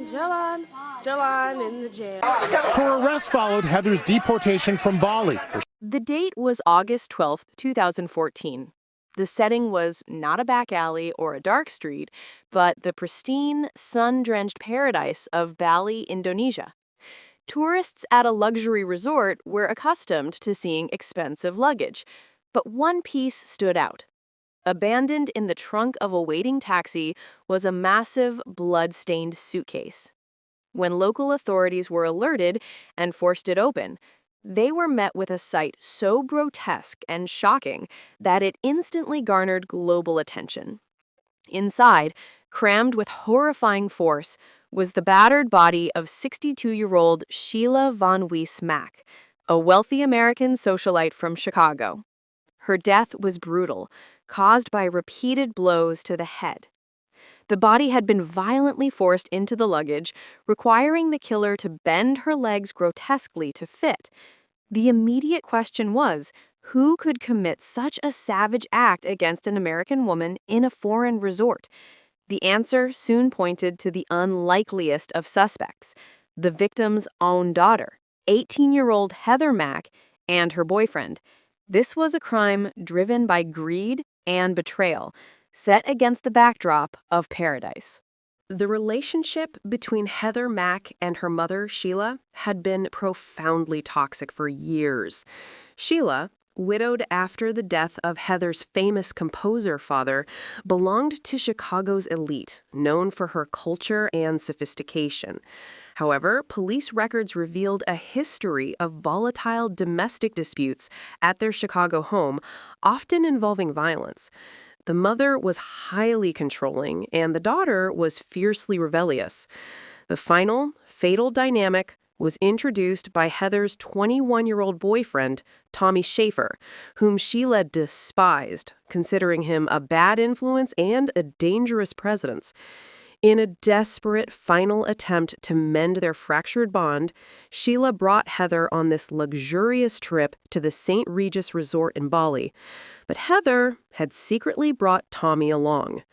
Jalan, Jalan in the jail. Her arrest followed Heather's deportation from Bali. The date was August 12th, 2014. The setting was not a back alley or a dark street, but the pristine, sun-drenched paradise of Bali, Indonesia. Tourists at a luxury resort were accustomed to seeing expensive luggage, but one piece stood out. Abandoned in the trunk of a waiting taxi was a massive, blood-stained suitcase. When local authorities were alerted and forced it open, they were met with a sight so grotesque and shocking that it instantly garnered global attention. Inside, crammed with horrifying force, was the battered body of 62-year-old Sheila Von Weiss Mack, a wealthy American socialite from Chicago. Her death was brutal, caused by repeated blows to the head. The body had been violently forced into the luggage, requiring the killer to bend her legs grotesquely to fit. The immediate question was, who could commit such a savage act against an American woman in a foreign resort? The answer soon pointed to the unlikeliest of suspects, the victim's own daughter, 18-year-old Heather Mack, and her boyfriend. This was a crime driven by greed and betrayal, set against the backdrop of paradise. The relationship between Heather Mack and her mother, Sheila, had been profoundly toxic for years. Sheila, widowed after the death of Heather's famous composer father, belonged to Chicago's elite, known for her culture and sophistication. However, police records revealed a history of volatile domestic disputes at their Chicago home, often involving violence. The mother was highly controlling, and the daughter was fiercely rebellious. The final, fatal dynamic was introduced by Heather's 21-year-old boyfriend, Tommy Schaefer, whom Sheila despised, considering him a bad influence and a dangerous presence. In a desperate final attempt to mend their fractured bond, Sheila brought Heather on this luxurious trip to the St. Regis Resort in Bali. But Heather had secretly brought Tommy along.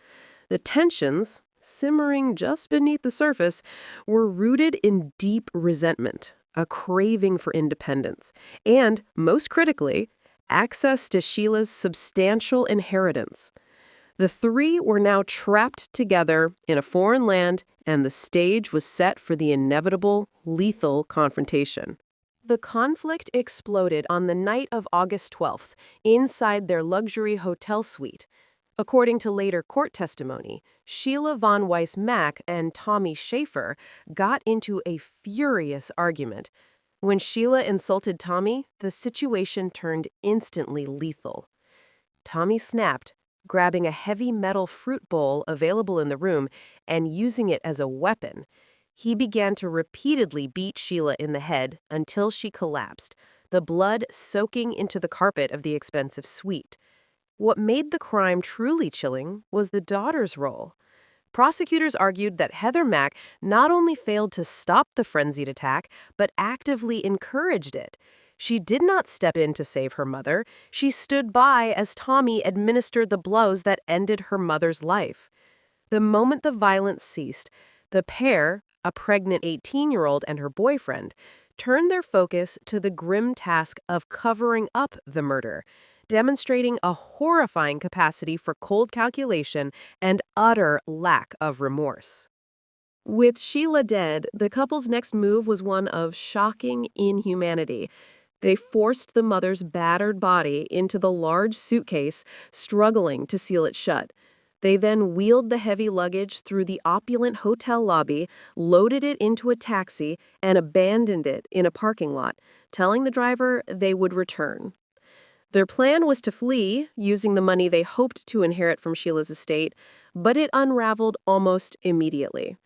The tensions, simmering just beneath the surface, were rooted in deep resentment, a craving for independence, and, most critically, access to Sheila's substantial inheritance. The three were now trapped together in a foreign land, and the stage was set for the inevitable, lethal confrontation. The conflict exploded on the night of August 12th, inside their luxury hotel suite. According to later court testimony, Sheila Von Weiss Mack and Tommy Schaefer got into a furious argument. When Sheila insulted Tommy, the situation turned instantly lethal. Tommy snapped, grabbing a heavy metal fruit bowl available in the room and using it as a weapon. He began to repeatedly beat Sheila in the head until she collapsed, the blood soaking into the carpet of the expensive suite. What made the crime truly chilling was the daughter's role. Prosecutors argued that Heather Mack not only failed to stop the frenzied attack, but actively encouraged it. She did not step in to save her mother. She stood by as Tommy administered the blows that ended her mother's life. The moment the violence ceased, the pair, a pregnant 18-year-old and her boyfriend, turned their focus to the grim task of covering up the murder, demonstrating a horrifying capacity for cold calculation and utter lack of remorse. With Sheila dead, the couple's next move was one of shocking inhumanity. They forced the mother's battered body into the large suitcase, struggling to seal it shut. They then wheeled the heavy luggage through the opulent hotel lobby, loaded it into a taxi, and abandoned it in a parking lot, telling the driver they would return. Their plan was to flee, using the money they hoped to inherit from Sheila's estate, but it unraveled almost immediately.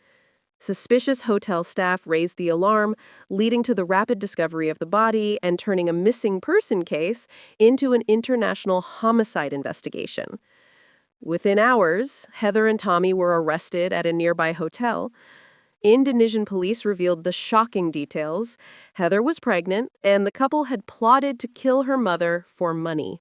Suspicious hotel staff raised the alarm, leading to the rapid discovery of the body and turning a missing person case into an international homicide investigation. Within hours, Heather and Tommy were arrested at a nearby hotel. Indonesian police revealed the shocking details. Heather was pregnant, and the couple had plotted to kill her mother for money.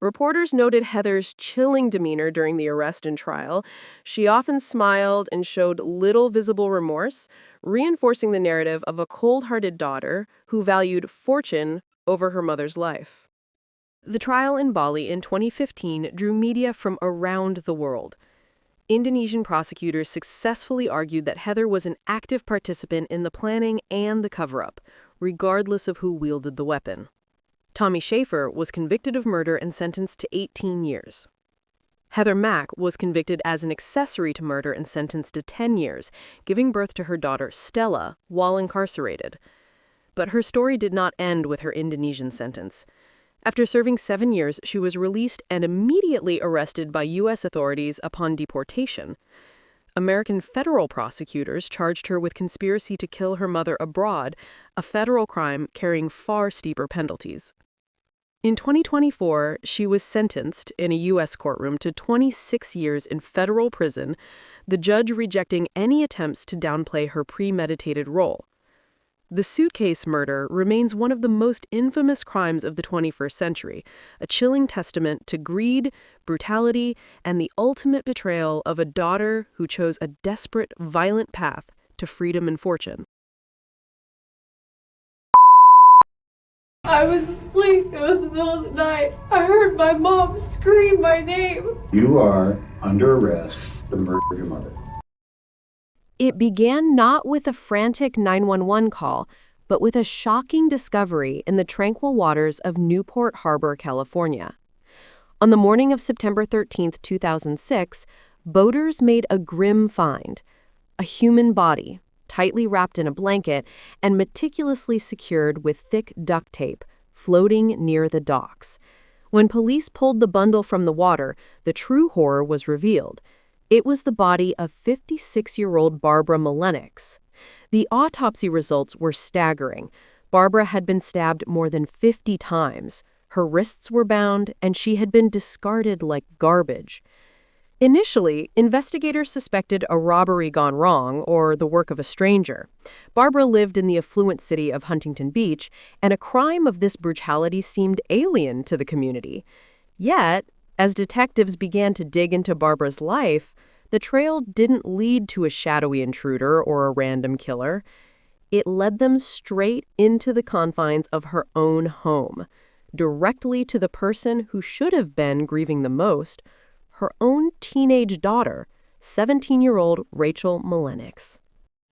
Reporters noted Heather's chilling demeanor during the arrest and trial. She often smiled and showed little visible remorse, reinforcing the narrative of a cold-hearted daughter who valued fortune over her mother's life. The trial in Bali in 2015 drew media from around the world. Indonesian prosecutors successfully argued that Heather was an active participant in the planning and the cover-up, regardless of who wielded the weapon. Tommy Schaefer was convicted of murder and sentenced to 18 years. Heather Mack was convicted as an accessory to murder and sentenced to 10 years, giving birth to her daughter Stella while incarcerated. But her story did not end with her Indonesian sentence. After serving 7 years, she was released and immediately arrested by U.S. authorities upon deportation. American federal prosecutors charged her with conspiracy to kill her mother abroad, a federal crime carrying far steeper penalties. In 2024, she was sentenced in a U.S. courtroom to 26 years in federal prison, the judge rejecting any attempts to downplay her premeditated role. The suitcase murder remains one of the most infamous crimes of the 21st century, a chilling testament to greed, brutality, and the ultimate betrayal of a daughter who chose a desperate, violent path to freedom and fortune. I was asleep. It was the middle of the night. I heard my mom scream my name. You are under arrest for the murder of your mother. It began not with a frantic 911 call, but with a shocking discovery in the tranquil waters of Newport Harbor, California. On the morning of September 13, 2006, boaters made a grim find: a human body, tightly wrapped in a blanket and meticulously secured with thick duct tape, floating near the docks. When police pulled the bundle from the water, the true horror was revealed. It was the body of 56-year-old Barbara Mullenix. The autopsy results were staggering. Barbara had been stabbed more than 50 times. Her wrists were bound, and she had been discarded like garbage. Initially, investigators suspected a robbery gone wrong or the work of a stranger. Barbara lived in the affluent city of Huntington Beach, and a crime of this brutality seemed alien to the community. Yet, as detectives began to dig into Barbara's life, the trail didn't lead to a shadowy intruder or a random killer. It led them straight into the confines of her own home, directly to the person who should have been grieving the most, her own teenage daughter, 17-year-old Rachael Mullenix.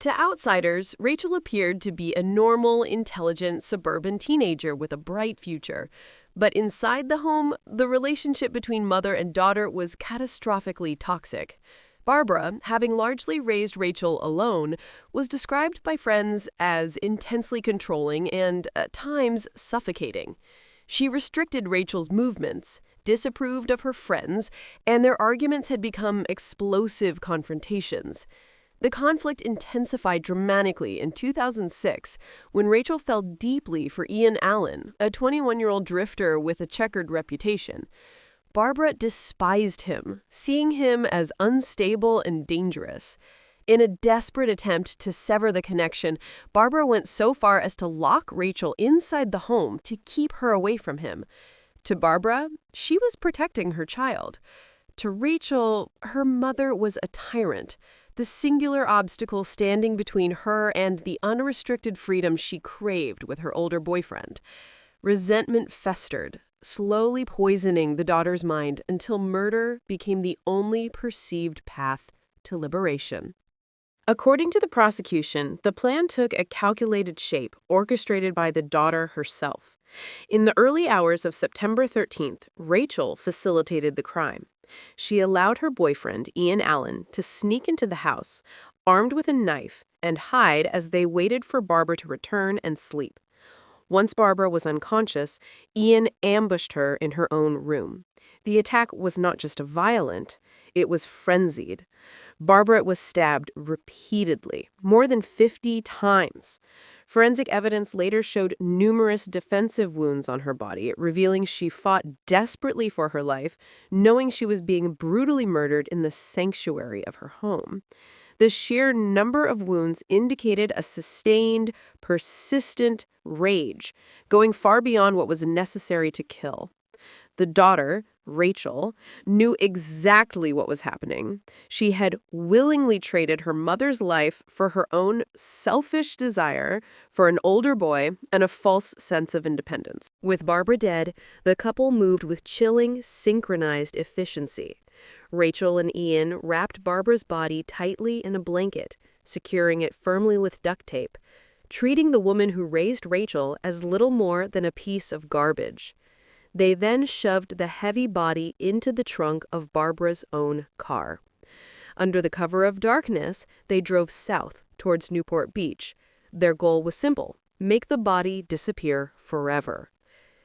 To outsiders, Rachael appeared to be a normal, intelligent, suburban teenager with a bright future. But inside the home, the relationship between mother and daughter was catastrophically toxic. Barbara, having largely raised Rachael alone, was described by friends as intensely controlling and, at times, suffocating. She restricted Rachel's movements, disapproved of her friends, and their arguments had become explosive confrontations. The conflict intensified dramatically in 2006 when Rachael fell deeply for Ian Allen, a 21-year-old drifter with a checkered reputation. Barbara despised him, seeing him as unstable and dangerous. In a desperate attempt to sever the connection, Barbara went so far as to lock Rachael inside the home to keep her away from him. To Barbara, she was protecting her child. To Rachael, her mother was a tyrant, the singular obstacle standing between her and the unrestricted freedom she craved with her older boyfriend. Resentment festered, slowly poisoning the daughter's mind until murder became the only perceived path to liberation. According to the prosecution, the plan took a calculated shape orchestrated by the daughter herself. In the early hours of September 13th, Rachael facilitated the crime. She allowed her boyfriend, Ian Allen, to sneak into the house, armed with a knife, and hide as they waited for Barbara to return and sleep. Once Barbara was unconscious, Ian ambushed her in her own room. The attack was not just violent, it was frenzied. Barbara was stabbed repeatedly, more than 50 times. Forensic evidence later showed numerous defensive wounds on her body, revealing she fought desperately for her life, knowing she was being brutally murdered in the sanctuary of her home. The sheer number of wounds indicated a sustained, persistent rage, going far beyond what was necessary to kill. The daughter, Rachael, knew exactly what was happening. She had willingly traded her mother's life for her own selfish desire for an older boy and a false sense of independence. With Barbara dead, the couple moved with chilling, synchronized efficiency. Rachael and Ian wrapped Barbara's body tightly in a blanket, securing it firmly with duct tape, treating the woman who raised Rachael as little more than a piece of garbage. They then shoved the heavy body into the trunk of Barbara's own car. Under the cover of darkness, they drove south towards Newport Beach. Their goal was simple: make the body disappear forever.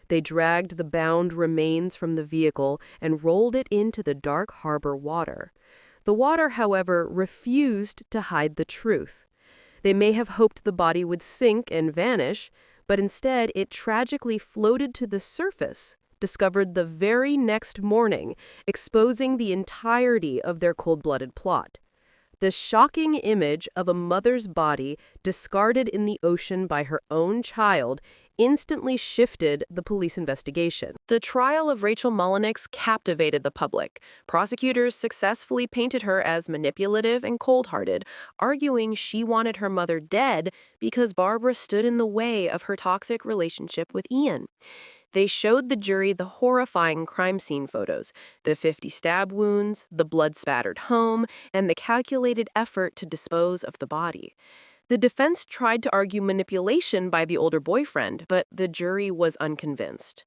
They dragged the bound remains from the vehicle and rolled it into the dark harbor water. The water, however, refused to hide the truth. They may have hoped the body would sink and vanish, but instead it tragically floated to the surface, discovered the very next morning, exposing the entirety of their cold-blooded plot. The shocking image of a mother's body discarded in the ocean by her own child instantly shifted the police investigation. The trial of Rachael Mullenix captivated the public. Prosecutors successfully painted her as manipulative and cold-hearted, arguing she wanted her mother dead because Barbara stood in the way of her toxic relationship with Ian. They showed the jury the horrifying crime scene photos, the 50 stab wounds, the blood-spattered home, and the calculated effort to dispose of the body. The defense tried to argue manipulation by the older boyfriend, but the jury was unconvinced.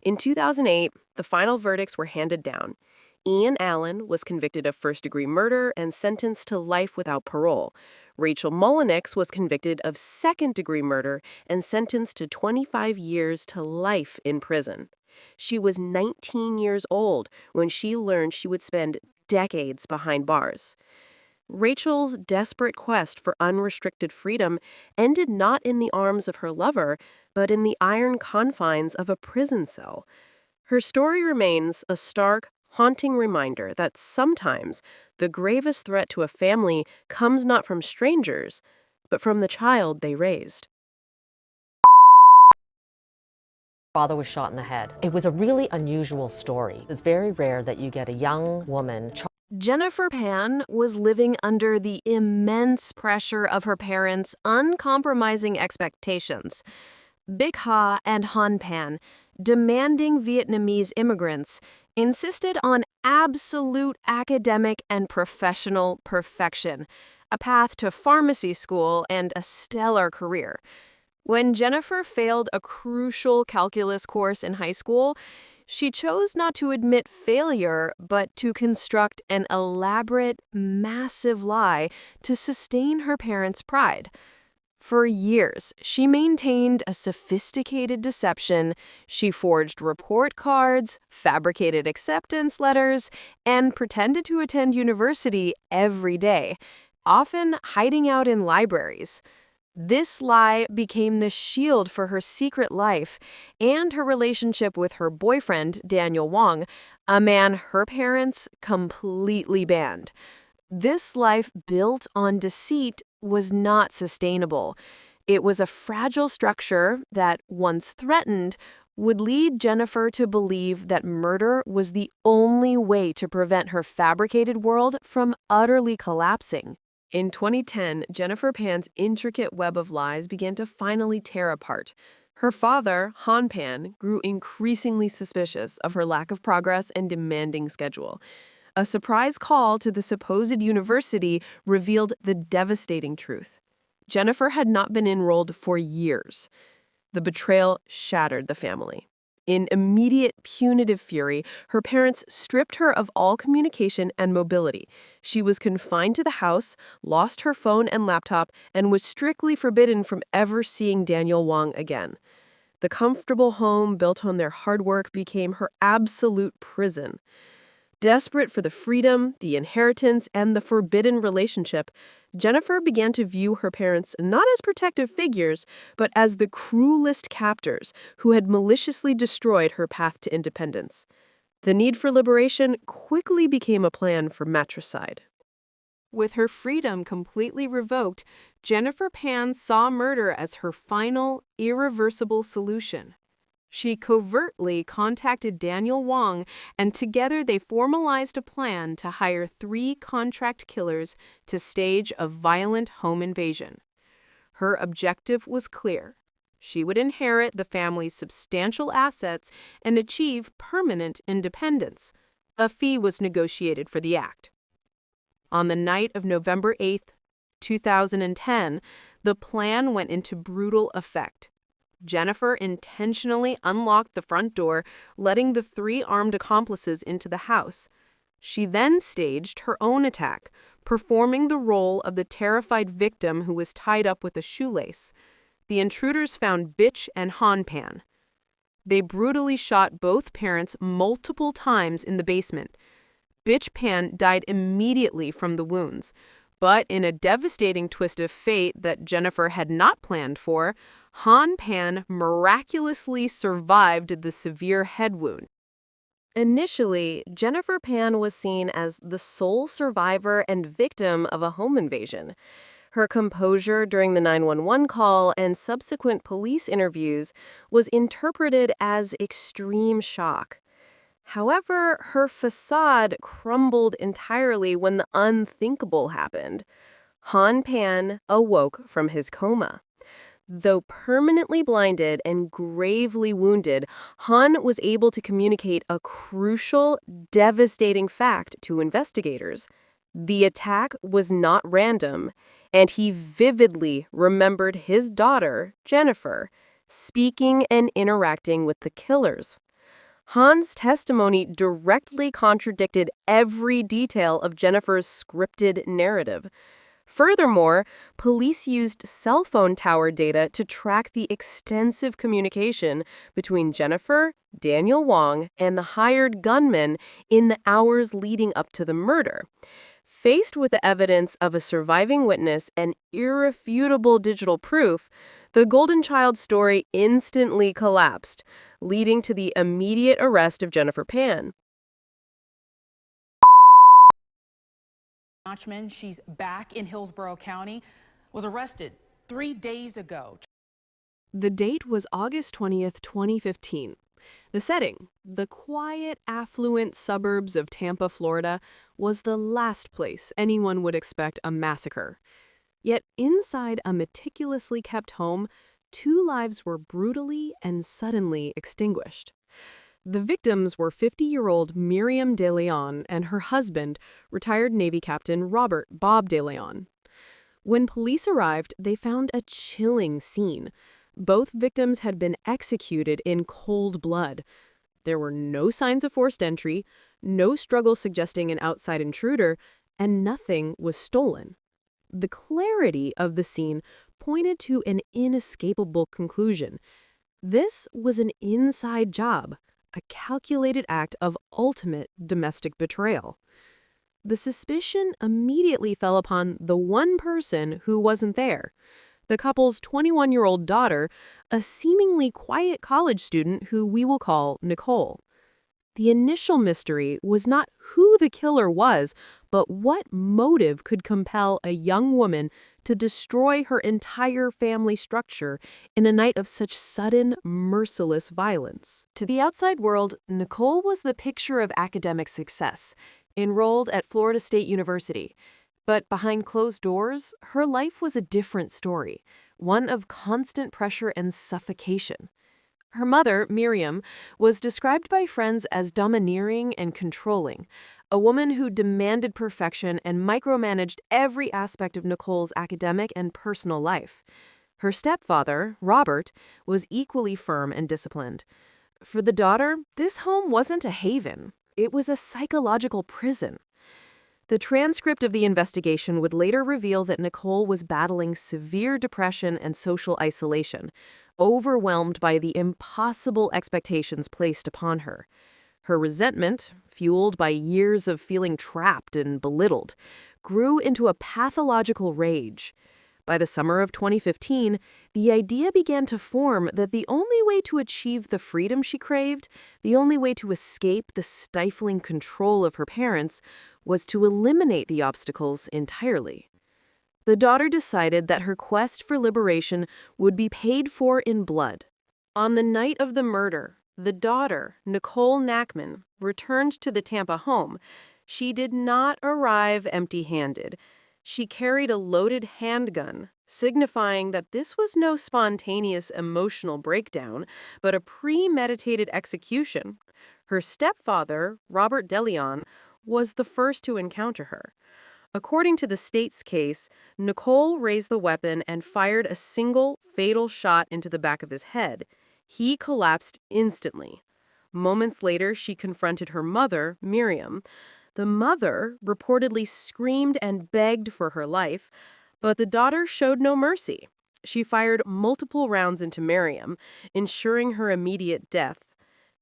In 2008, the final verdicts were handed down. Ian Allen was convicted of first-degree murder and sentenced to life without parole. Rachael Mullenix was convicted of second-degree murder and sentenced to 25 years to life in prison. She was 19 years old when she learned she would spend decades behind bars. Rachael's desperate quest for unrestricted freedom ended not in the arms of her lover, but in the iron confines of a prison cell. Her story remains a stark, haunting reminder that sometimes the gravest threat to a family comes not from strangers, but from the child they raised. Father was shot in the head. It was a really unusual story. It's very rare that you get a young woman. Janiferpan was living under the immense pressure of her parents' uncompromising expectations. Big Ha and Han Pan, demanding Vietnamese immigrants, insisted on absolute academic and professional perfection, a path to pharmacy school and a stellar career. When Jennifer failed a crucial calculus course in high school, she chose not to admit failure, but to construct an elaborate, massive lie to sustain her parents' pride. For years, she maintained a sophisticated deception. She forged report cards, fabricated acceptance letters, and pretended to attend university every day, often hiding out in libraries. This lie became the shield for her secret life and her relationship with her boyfriend, Daniel Wong, a man her parents completely banned. This life built on deceit was not sustainable. It was a fragile structure that, once threatened, would lead Jennifer to believe that murder was the only way to prevent her fabricated world from utterly collapsing. In 2010, Janiferpan's intricate web of lies began to finally tear apart. Her father, Han Pan, grew increasingly suspicious of her lack of progress and demanding schedule. A surprise call to the supposed university revealed the devastating truth. Jennifer had not been enrolled for years. The betrayal shattered the family. In immediate punitive fury, her parents stripped her of all communication and mobility. She was confined to the house, lost her phone and laptop, and was strictly forbidden from ever seeing Daniel Wong again. The comfortable home built on their hard work became her absolute prison. Desperate for the freedom, the inheritance, and the forbidden relationship, Jennifer began to view her parents not as protective figures, but as the cruelest captors who had maliciously destroyed her path to independence. The need for liberation quickly became a plan for matricide. With her freedom completely revoked, Janiferpan saw murder as her final, irreversible solution. She covertly contacted Daniel Wong, and together they formalized a plan to hire 3 contract killers to stage a violent home invasion. Her objective was clear. She would inherit the family's substantial assets and achieve permanent independence. A fee was negotiated for the act. On the night of November 8, 2010, the plan went into brutal effect. Jennifer intentionally unlocked the front door, letting the 3 armed accomplices into the house. She then staged her own attack, performing the role of the terrified victim who was tied up with a shoelace. The intruders found Bitch and Hanpan. They brutally shot both parents multiple times in the basement. Bitch Pan died immediately from the wounds, but in a devastating twist of fate that Jennifer had not planned for, Han Pan miraculously survived the severe head wound. Initially, Jennifer Pan was seen as the sole survivor and victim of a home invasion. Her composure during the 911 call and subsequent police interviews was interpreted as extreme shock. However, her facade crumbled entirely when the unthinkable happened. Han Pan awoke from his coma. Though permanently blinded and gravely wounded, Han was able to communicate a crucial, devastating fact to investigators. The attack was not random, and he vividly remembered his daughter, Jennifer, speaking and interacting with the killers. Han's testimony directly contradicted every detail of Jennifer's scripted narrative. Furthermore, police used cell phone tower data to track the extensive communication between Jennifer, Daniel Wong, and the hired gunman in the hours leading up to the murder. Faced with the evidence of a surviving witness and irrefutable digital proof, the Golden Child story instantly collapsed, leading to the immediate arrest of Jennifer Pan. Nachtman, she's back in Hillsborough County, was arrested 3 days ago. The date was August 20th, 2015. The setting, the quiet, affluent suburbs of Tampa, Florida, was the last place anyone would expect a massacre. Yet inside a meticulously kept home, 2 lives were brutally and suddenly extinguished. The victims were 50-year-old Miriam De Leon and her husband, retired Navy Captain Robert Bob De Leon. When police arrived, they found a chilling scene. Both victims had been executed in cold blood. There were no signs of forced entry, no struggle suggesting an outside intruder, and nothing was stolen. The clarity of the scene pointed to an inescapable conclusion. This was an inside job, a calculated act of ultimate domestic betrayal. The suspicion immediately fell upon the one person who wasn't there, the couple's 21-year-old daughter, a seemingly quiet college student who we will call Nicole. The initial mystery was not who the killer was, but what motive could compel a young woman to destroy her entire family structure in a night of such sudden, merciless violence. To the outside world, Nicole was the picture of academic success, enrolled at Florida State University. But behind closed doors, her life was a different story, one of constant pressure and suffocation. Her mother, Miriam, was described by friends as domineering and controlling, a woman who demanded perfection and micromanaged every aspect of Nicole's academic and personal life. Her stepfather, Robert, was equally firm and disciplined. For the daughter, this home wasn't a haven. It was a psychological prison. The transcript of the investigation would later reveal that Nicole was battling severe depression and social isolation, overwhelmed by the impossible expectations placed upon her. Her resentment, fueled by years of feeling trapped and belittled, grew into a pathological rage. By the summer of 2015, the idea began to form that the only way to achieve the freedom she craved, the only way to escape the stifling control of her parents, was to eliminate the obstacles entirely. The daughter decided that her quest for liberation would be paid for in blood. On the night of the murder, the daughter, Nicole Nachtman, returned to the Tampa home. She did not arrive empty-handed. She carried a loaded handgun, signifying that this was no spontaneous emotional breakdown, but a premeditated execution. Her stepfather, Robert DeLeon, was the first to encounter her. According to the state's case, Nicole raised the weapon and fired a single, fatal shot into the back of his head. He collapsed instantly. Moments later, she confronted her mother, Miriam. The mother reportedly screamed and begged for her life, but the daughter showed no mercy. She fired multiple rounds into Miriam, ensuring her immediate death.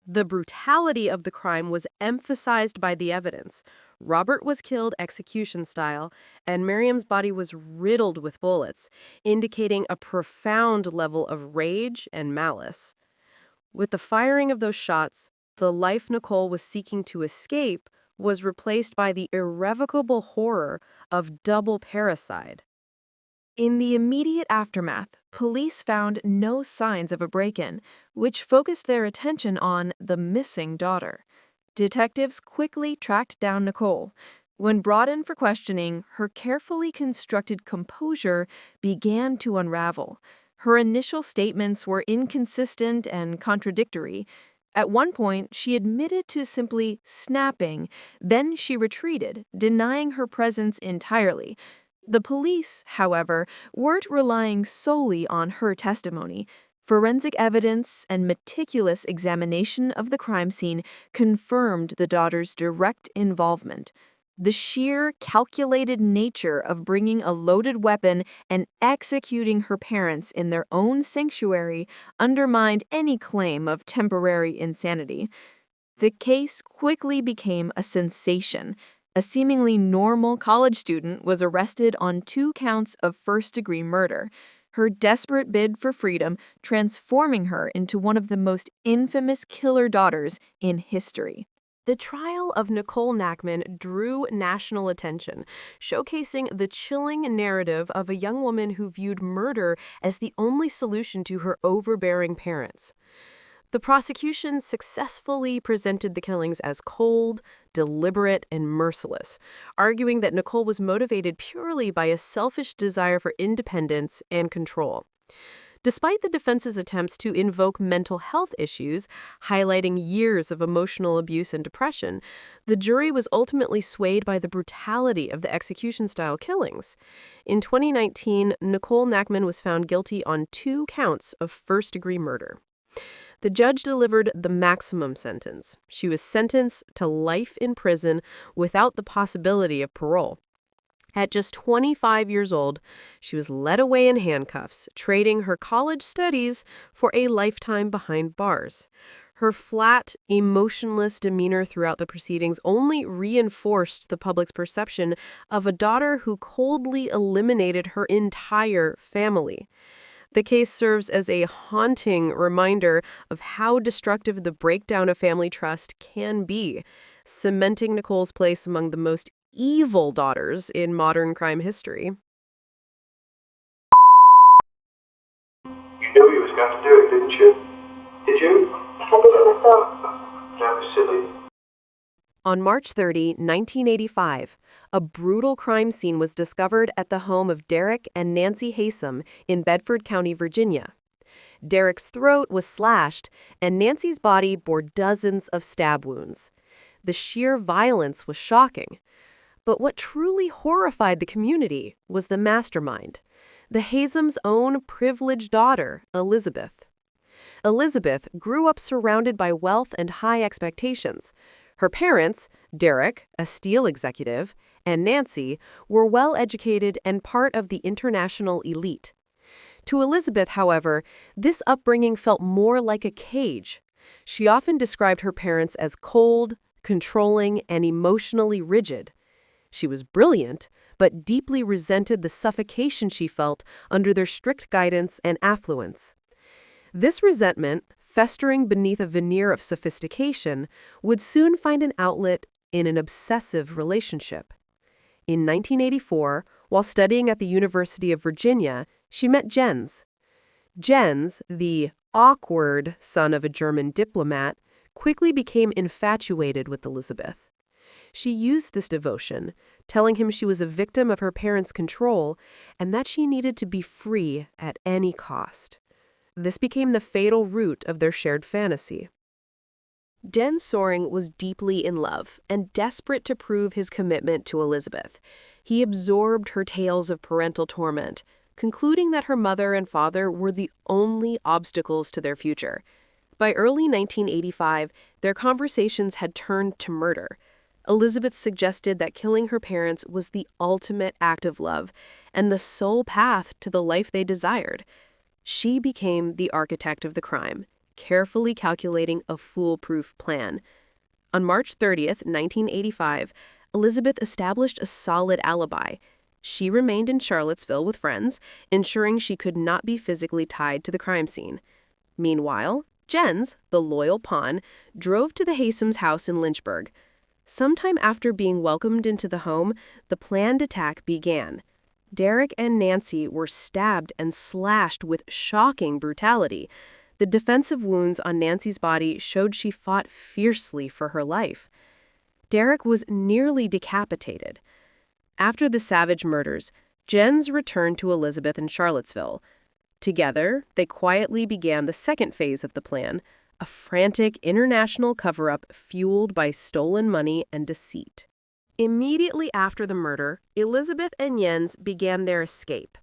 The brutality of the crime was emphasized by the evidence. Robert was killed execution style, and Miriam's body was riddled with bullets, indicating a profound level of rage and malice. With the firing of those shots, the life Nicole was seeking to escape was replaced by the irrevocable horror of double parricide. In the immediate aftermath, police found no signs of a break-in, which focused their attention on the missing daughter. Detectives quickly tracked down Nicole. When brought in for questioning, her carefully constructed composure began to unravel. Her initial statements were inconsistent and contradictory. At one point, she admitted to simply snapping. Then she retreated, denying her presence entirely. The police, however, weren't relying solely on her testimony. Forensic evidence and meticulous examination of the crime scene confirmed the daughter's direct involvement. The sheer, calculated nature of bringing a loaded weapon and executing her parents in their own sanctuary undermined any claim of temporary insanity. The case quickly became a sensation. A seemingly normal college student was arrested on 2 counts of first-degree murder, her desperate bid for freedom transforming her into one of the most infamous killer daughters in history. The trial of Nicole Nachtman drew national attention, showcasing the chilling narrative of a young woman who viewed murder as the only solution to her overbearing parents. The prosecution successfully presented the killings as cold, deliberate, and merciless, arguing that Nicole was motivated purely by a selfish desire for independence and control. Despite the defense's attempts to invoke mental health issues, highlighting years of emotional abuse and depression, the jury was ultimately swayed by the brutality of the execution-style killings. In 2019, Nicole Nachtman was found guilty on 2 counts of first-degree murder. The judge delivered the maximum sentence. She was sentenced to life in prison without the possibility of parole. At just 25 years old, she was led away in handcuffs, trading her college studies for a lifetime behind bars. Her flat, emotionless demeanor throughout the proceedings only reinforced the public's perception of a daughter who coldly eliminated her entire family. The case serves as a haunting reminder of how destructive the breakdown of family trust can be, cementing Nicole's place among the most evil daughters in modern crime history. You knew you was going to do it, didn't you? Did you? I did it myself. That was silly. On March 30, 1985, a brutal crime scene was discovered at the home of Derek and Nancy Haysom in Bedford County, Virginia. Derek's throat was slashed, and Nancy's body bore dozens of stab wounds. The sheer violence was shocking. But what truly horrified the community was the mastermind, the Haysoms' own privileged daughter, Elizabeth. Elizabeth grew up surrounded by wealth and high expectations. Her parents, Derek, a steel executive, and Nancy, were well-educated and part of the international elite. To Elizabeth, however, this upbringing felt more like a cage. She often described her parents as cold, controlling, and emotionally rigid. She was brilliant, but deeply resented the suffocation she felt under their strict guidance and affluence. This resentment, festering beneath a veneer of sophistication, would soon find an outlet in an obsessive relationship. In 1984, while studying at the University of Virginia, she met Jens. Jens, the awkward son of a German diplomat, quickly became infatuated with Elizabeth. She used this devotion, telling him she was a victim of her parents' control and that she needed to be free at any cost. This became the fatal root of their shared fantasy. Jens Soring was deeply in love and desperate to prove his commitment to Elizabeth. He absorbed her tales of parental torment, concluding that her mother and father were the only obstacles to their future. By early 1985, their conversations had turned to murder. Elizabeth suggested that killing her parents was the ultimate act of love and the sole path to the life they desired. She became the architect of the crime, carefully calculating a foolproof plan. On March 30th, 1985, Elizabeth established a solid alibi. She remained in Charlottesville with friends, ensuring she could not be physically tied to the crime scene. Meanwhile, Jens, the loyal pawn, drove to the Haysom's house in Lynchburg. Sometime after being welcomed into the home, the planned attack began. Derek and Nancy were stabbed and slashed with shocking brutality. The defensive wounds on Nancy's body showed she fought fiercely for her life. Derek was nearly decapitated. After the savage murders, Jens returned to Elizabeth in Charlottesville. Together, they quietly began the second phase of the plan, a frantic international cover-up fueled by stolen money and deceit. Immediately after the murder, Elizabeth and Jens began their escape.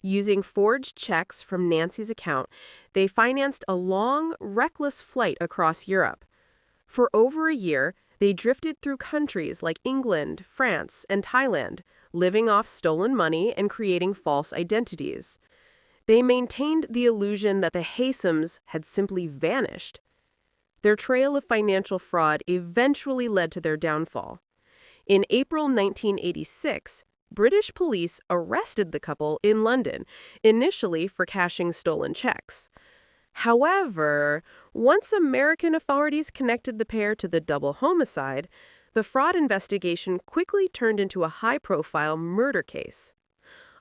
Using forged checks from Nancy's account, they financed a long, reckless flight across Europe. For over a year, they drifted through countries like England, France, and Thailand, living off stolen money and creating false identities. They maintained the illusion that the Haysoms had simply vanished. Their trail of financial fraud eventually led to their downfall. In April 1986, British police arrested the couple in London, initially for cashing stolen checks. However, once American authorities connected the pair to the double homicide, the fraud investigation quickly turned into a high-profile murder case.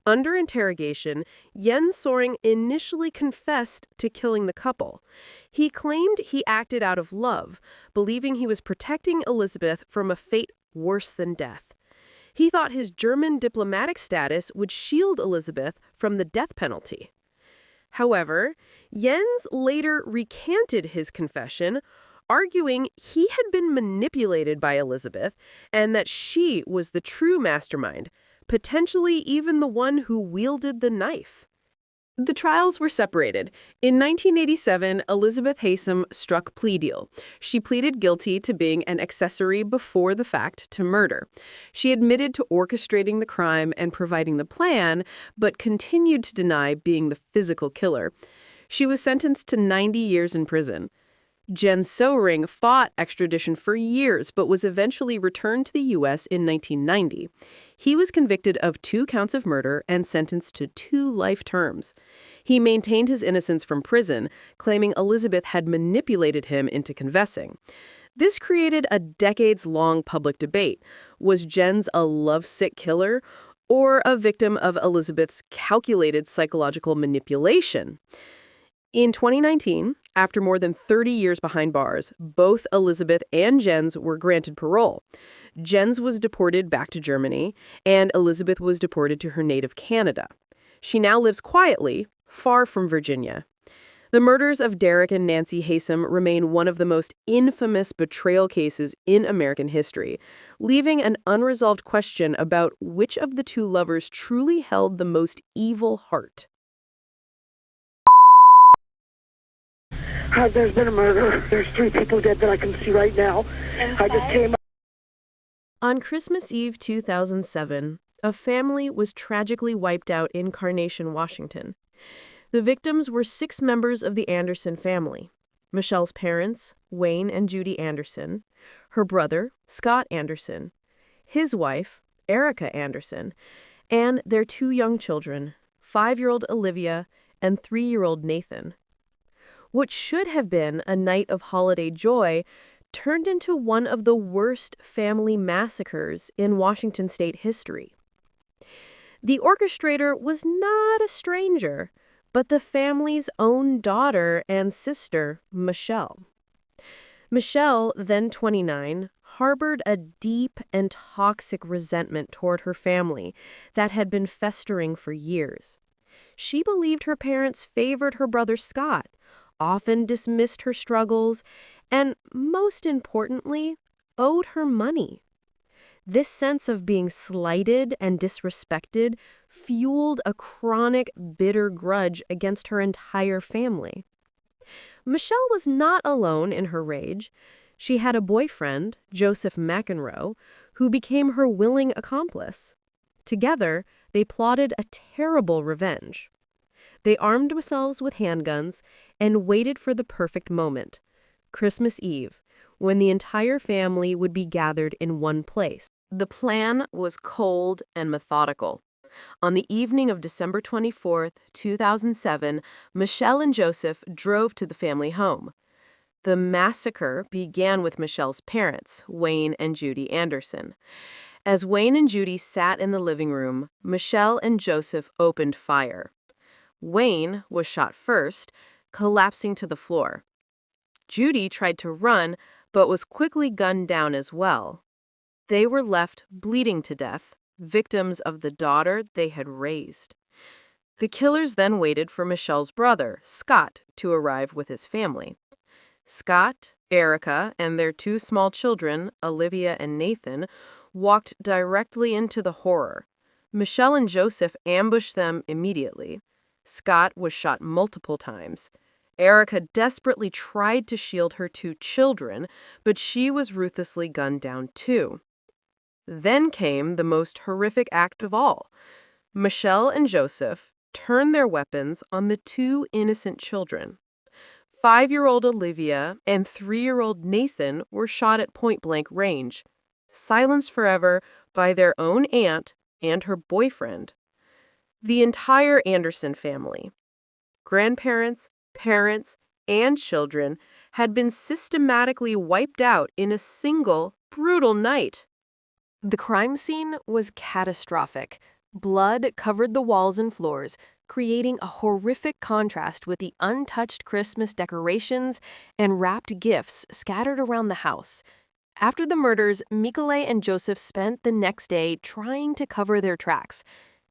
Under interrogation, Jens Soring initially confessed to killing the couple. He claimed he acted out of love, believing he was protecting Elizabeth from a fate worse than death. He thought his German diplomatic status would shield Elizabeth from the death penalty. However, Jens later recanted his confession, arguing he had been manipulated by Elizabeth and that she was the true mastermind, potentially even the one who wielded the knife. The trials were separated. In 1987, Elizabeth Haysom struck plea deal. She pleaded guilty to being an accessory before the fact to murder. She admitted to orchestrating the crime and providing the plan, but continued to deny being the physical killer. She was sentenced to 90 years in prison. Jens Soring fought extradition for years, but was eventually returned to the U.S. in 1990. He was convicted of 2 counts of murder and sentenced to 2 life terms. He maintained his innocence from prison, claiming Elizabeth had manipulated him into confessing. This created a decades-long public debate. Was Jens a lovesick killer or a victim of Elizabeth's calculated psychological manipulation? In 2019, after more than 30 years behind bars, both Elizabeth and Jens were granted parole. Jens was deported back to Germany, and Elizabeth was deported to her native Canada. She now lives quietly, far from Virginia. The murders of Derek and Nancy Haysom remain one of the most infamous betrayal cases in American history, leaving an unresolved question about which of the 2 lovers truly held the most evil heart. There's been a murder. There's 3 people dead that I can see right now. I just came. On Christmas Eve 2007, a family was tragically wiped out in Carnation, Washington. The victims were 6 members of the Anderson family: Michelle's parents, Wayne and Judy Anderson, her brother, Scott Anderson, his wife, Erica Anderson, and their 2 young children, 5-year-old Olivia and 3-year-old Nathan. What should have been a night of holiday joy turned into one of the worst family massacres in Washington state history. The orchestrator was not a stranger, but the family's own daughter and sister, Michele. Michele, then 29, harbored a deep and toxic resentment toward her family that had been festering for years. She believed her parents favored her brother Scott, often dismissed her struggles, and, most importantly, owed her money. This sense of being slighted and disrespected fueled a chronic, bitter grudge against her entire family. Michele was not alone in her rage. She had a boyfriend, Joseph McEnroe, who became her willing accomplice. Together, they plotted a terrible revenge. They armed themselves with handguns and waited for the perfect moment, Christmas Eve, when the entire family would be gathered in one place. The plan was cold and methodical. On the evening of December 24th, 2007, Michele and Joseph drove to the family home. The massacre began with Michelle's parents, Wayne and Judy Anderson. As Wayne and Judy sat in the living room, Michele and Joseph opened fire. Wayne was shot first, collapsing to the floor. Judy tried to run, but was quickly gunned down as well. They were left bleeding to death, victims of the daughter they had raised. The killers then waited for Michelle's brother, Scott, to arrive with his family. Scott, Erica, and their two small children, Olivia and Nathan, walked directly into the horror. Michele and Joseph ambushed them immediately. Scott was shot multiple times. Erica desperately tried to shield her two children, but she was ruthlessly gunned down too. Then came the most horrific act of all. Michele and Joseph turned their weapons on the two innocent children. 5-year-old Olivia and 3-year-old Nathan were shot at point-blank range, silenced forever by their own aunt and her boyfriend. The entire Anderson family, grandparents, parents, and children, had been systematically wiped out in a single, brutal night. The crime scene was catastrophic. Blood covered the walls and floors, creating a horrific contrast with the untouched Christmas decorations and wrapped gifts scattered around the house. After the murders, Michele and Joseph spent the next day trying to cover their tracks.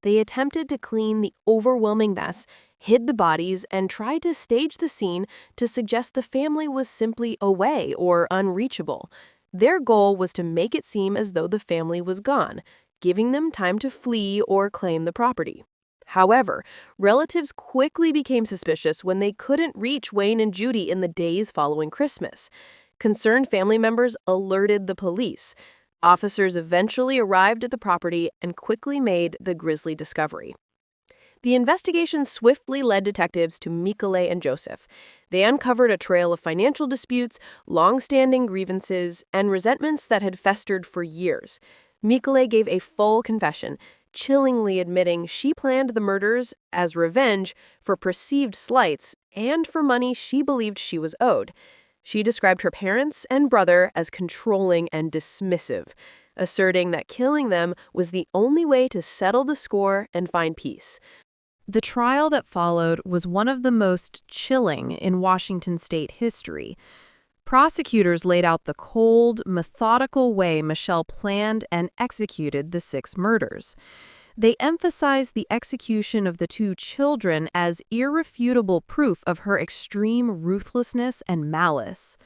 They attempted to clean the overwhelming mess, hid the bodies, and tried to stage the scene to suggest the family was simply away or unreachable. Their goal was to make it seem as though the family was gone, giving them time to flee or claim the property. However, relatives quickly became suspicious when they couldn't reach Wayne and Judy in the days following Christmas. Concerned family members alerted the police. Officers eventually arrived at the property and quickly made the grisly discovery. The investigation swiftly led detectives to Michele and Joseph. They uncovered a trail of financial disputes, long-standing grievances, and resentments that had festered for years. Michele gave a full confession, chillingly admitting she planned the murders as revenge for perceived slights and for money she believed she was owed. She described her parents and brother as controlling and dismissive, asserting that killing them was the only way to settle the score and find peace. The trial that followed was one of the most chilling in Washington state history. Prosecutors laid out the cold, methodical way Michele planned and executed the 6 murders. They emphasized the execution of the 2 children as irrefutable proof of her extreme ruthlessness and malice.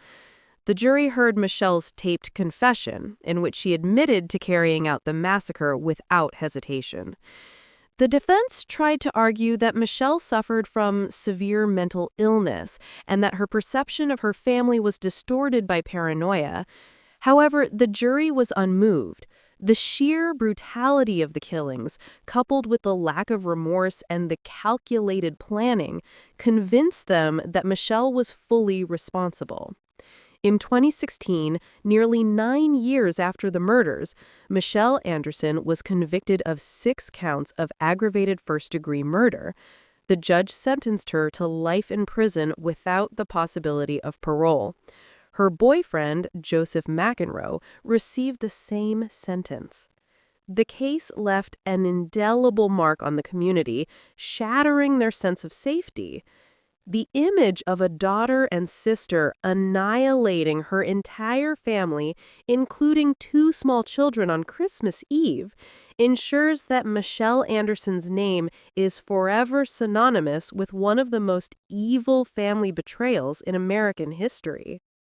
The jury heard Michelle's taped confession, in which she admitted to carrying out the massacre without hesitation. The defense tried to argue that Michele suffered from severe mental illness and that her perception of her family was distorted by paranoia. However, the jury was unmoved. The sheer brutality of the killings, coupled with the lack of remorse and the calculated planning, convinced them that Michele was fully responsible. In 2016, nearly 9 years after the murders, Michele Anderson was convicted of 6 counts of aggravated first-degree murder. The judge sentenced her to life in prison without the possibility of parole. Her boyfriend, Joseph McEnroe, received the same sentence. The case left an indelible mark on the community, shattering their sense of safety. The image of a daughter and sister annihilating her entire family, including 2 small children on Christmas Eve, ensures that Michele Anderson's name is forever synonymous with one of the most evil family betrayals in American history.